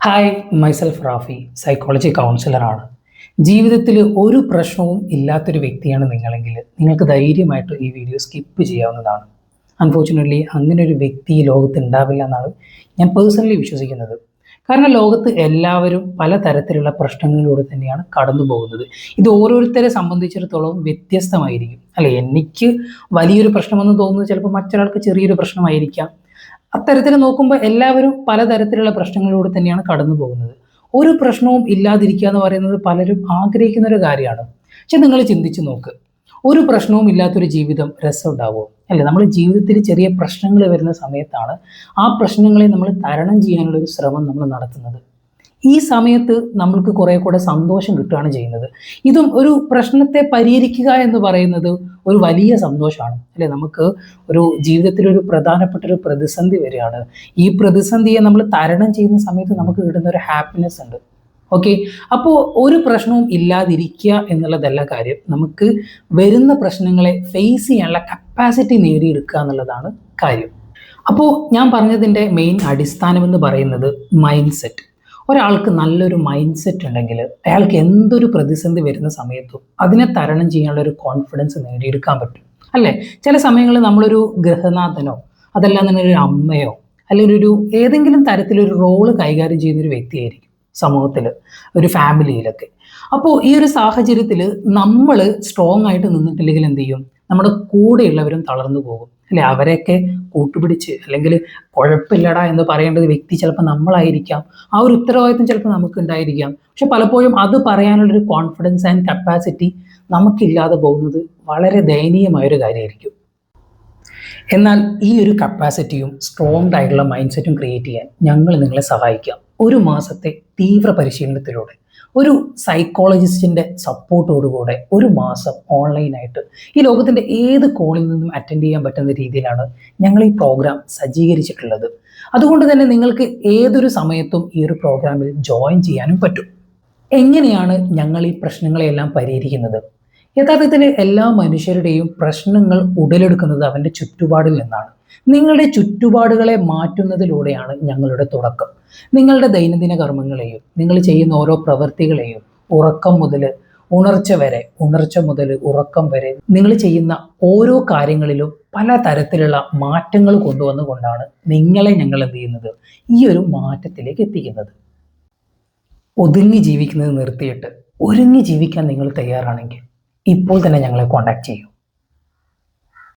Hi, myself Rafi, psychology കൗൺസിലറാണ്. ജീവിതത്തിൽ ഒരു പ്രശ്നവും ഇല്ലാത്തൊരു വ്യക്തിയാണ് നിങ്ങളെങ്കിൽ നിങ്ങൾക്ക് ധൈര്യമായിട്ട് ഈ വീഡിയോ സ്കിപ്പ് ചെയ്യാവുന്നതാണ്. അൺഫോർച്യുനേറ്റ്ലി അങ്ങനെ ഒരു വ്യക്തി ഈ ലോകത്ത് ഉണ്ടാവില്ല എന്നാണ് ഞാൻ പേഴ്സണലി വിശ്വസിക്കുന്നത്. കാരണം ലോകത്ത് എല്ലാവരും പലതരത്തിലുള്ള പ്രശ്നങ്ങളിലൂടെ തന്നെയാണ് കടന്നു പോകുന്നത്. ഇത് ഓരോരുത്തരെ സംബന്ധിച്ചിടത്തോളം വ്യത്യസ്തമായിരിക്കും. അല്ലെ, എനിക്ക് വലിയൊരു പ്രശ്നമെന്ന് തോന്നുന്നത് ചിലപ്പോൾ മറ്റൊരാൾക്ക് ചെറിയൊരു പ്രശ്നമായിരിക്കാം. അത്തരത്തിൽ നോക്കുമ്പോൾ എല്ലാവരും പലതരത്തിലുള്ള പ്രശ്നങ്ങളിലൂടെ തന്നെയാണ് കടന്നു പോകുന്നത്. ഒരു പ്രശ്നവും ഇല്ലാതിരിക്കുക എന്ന് പറയുന്നത് പലരും ആഗ്രഹിക്കുന്ന ഒരു കാര്യമാണ്. പക്ഷെ നിങ്ങൾ ചിന്തിച്ചു നോക്ക്, ഒരു പ്രശ്നവും ഇല്ലാത്തൊരു ജീവിതം രസം ഉണ്ടാവുമോ? അല്ലെ, നമ്മൾ ജീവിതത്തിൽ ചെറിയ പ്രശ്നങ്ങൾ വരുന്ന സമയത്താണ് ആ പ്രശ്നങ്ങളെ നമ്മൾ തരണം ചെയ്യാനുള്ള ഒരു ശ്രമം നമ്മൾ നടത്തുന്നത്. ഈ സമയത്ത് നമ്മൾക്ക് കുറെ കൂടെ സന്തോഷം കിട്ടുകയാണ് ചെയ്യുന്നത്. ഇതും ഒരു പ്രശ്നത്തെ പരിഹരിക്കുക എന്ന് പറയുന്നത് ഒരു വലിയ സന്തോഷമാണ്. അല്ലെ, നമുക്ക് ഒരു ജീവിതത്തിൽ ഒരു പ്രധാനപ്പെട്ട ഒരു പ്രതിസന്ധി വരികയാണ്. ഈ പ്രതിസന്ധിയെ നമ്മൾ തരണം ചെയ്യുന്ന സമയത്ത് നമുക്ക് കിട്ടുന്ന ഒരു ഹാപ്പിനെസ് ഉണ്ട്. ഓക്കെ, അപ്പോൾ ഒരു പ്രശ്നവും ഇല്ലാതിരിക്കുക എന്നുള്ളതല്ല കാര്യം. നമുക്ക് വരുന്ന പ്രശ്നങ്ങളെ ഫേസ് ചെയ്യാനുള്ള കപ്പാസിറ്റി നേടിയെടുക്കുക എന്നുള്ളതാണ് കാര്യം. അപ്പോൾ ഞാൻ പറഞ്ഞതിൻ്റെ മെയിൻ അടിസ്ഥാനം എന്ന് പറയുന്നത് മൈൻഡ് സെറ്റ്. ഒരാൾക്ക് നല്ലൊരു മൈൻഡ് സെറ്റ് ഉണ്ടെങ്കിൽ അയാൾക്ക് എന്തൊരു പ്രതിസന്ധി വരുന്ന സമയത്തും അതിനെ തരണം ചെയ്യാനുള്ള ഒരു കോൺഫിഡൻസ് നേടിയെടുക്കാൻ പറ്റും. അല്ലേ, ചില സമയങ്ങളിൽ നമ്മളൊരു ഗൃഹനാഥനോ അതല്ലാതെ തന്നെ ഒരു അമ്മയോ അല്ലെങ്കിൽ ഒരു ഏതെങ്കിലും തരത്തിലൊരു റോള് കൈകാര്യം ചെയ്യുന്ന ഒരു വ്യക്തിയായിരിക്കും സമൂഹത്തിൽ, ഒരു ഫാമിലിയിലൊക്കെ. അപ്പോൾ ഈ ഒരു സാഹചര്യത്തിൽ നമ്മൾ സ്ട്രോങ് ആയിട്ട് നിന്നിട്ടില്ലെങ്കിൽ എന്ത് ചെയ്യും? നമ്മുടെ കൂടെയുള്ളവരും തളർന്നു പോകും. അല്ലെ, അവരെയൊക്കെ കൂട്ടുപിടിച്ച് അല്ലെങ്കിൽ കുഴപ്പമില്ലടാ എന്ന് പറയേണ്ടത് വ്യക്തി ചിലപ്പോൾ നമ്മളായിരിക്കാം. ആ ഒരു ഉത്തരവാദിത്വം ചിലപ്പോൾ നമുക്ക് ഉണ്ടായിരിക്കാം. പക്ഷെ പലപ്പോഴും അത് പറയാനുള്ളൊരു കോൺഫിഡൻസ് ആൻഡ് കപ്പാസിറ്റി നമുക്കില്ലാതെ പോകുന്നത് വളരെ ദയനീയമായൊരു കാര്യമായിരിക്കും. എന്നാൽ ഈ ഒരു കപ്പാസിറ്റിയും സ്ട്രോങ് ആയിട്ടുള്ള മൈൻഡ് സെറ്റും ക്രിയേറ്റ് ചെയ്യാൻ ഞങ്ങൾ നിങ്ങളെ സഹായിക്കാം. ഒരു മാസത്തെ തീവ്ര പരിശീലനത്തിലൂടെ, ഒരു സൈക്കോളജിസ്റ്റിൻ്റെ സപ്പോർട്ടോടുകൂടെ ഒരു മാസം ഓൺലൈനായിട്ട് ഈ ലോകത്തിൻ്റെ ഏത് കോണിൽ നിന്നും അറ്റൻഡ് ചെയ്യാൻ പറ്റുന്ന രീതിയിലാണ് ഞങ്ങൾ ഈ പ്രോഗ്രാം സജ്ജീകരിച്ചിട്ടുള്ളത്. അതുകൊണ്ട് തന്നെ നിങ്ങൾക്ക് ഏതൊരു സമയത്തും ഈ ഒരു പ്രോഗ്രാമിൽ ജോയിൻ ചെയ്യാനും പറ്റും. എങ്ങനെയാണ് ഞങ്ങൾ ഈ പ്രശ്നങ്ങളെയെല്ലാം പരിഹരിക്കുന്നത്? യഥാർത്ഥത്തിൽ എല്ലാ മനുഷ്യരുടെയും പ്രശ്നങ്ങൾ ഉടലെടുക്കുന്നത് അവൻ്റെ ചുറ്റുപാടിൽ നിന്നാണ്. നിങ്ങളുടെ ചുറ്റുപാടുകളെ മാറ്റുന്നതിലൂടെയാണ് ഞങ്ങളുടെ തുടക്കം. നിങ്ങളുടെ ദൈനംദിന കർമ്മങ്ങളെയും നിങ്ങൾ ചെയ്യുന്ന ഓരോ പ്രവൃത്തികളെയും ഉറക്കം മുതൽ ഉണർച്ച വരെ, ഉണർച്ച മുതൽ ഉറക്കം വരെ നിങ്ങൾ ചെയ്യുന്ന ഓരോ കാര്യങ്ങളിലും പല തരത്തിലുള്ള മാറ്റങ്ങൾ കൊണ്ടുവന്നുകൊണ്ടാണ് നിങ്ങളെ ഞങ്ങൾ എന്ത് ചെയ്യുന്നത്, ഈ ഒരു മാറ്റത്തിലേക്ക് എത്തിക്കുന്നത്. ഒതുങ്ങി ജീവിക്കുന്നത് നിർത്തിയിട്ട് ഒരുങ്ങി ജീവിക്കാൻ നിങ്ങൾ തയ്യാറാണെങ്കിൽ ഇപ്പോൾ തന്നെ ഞങ്ങളെ കോൺടാക്ട് ചെയ്യൂ.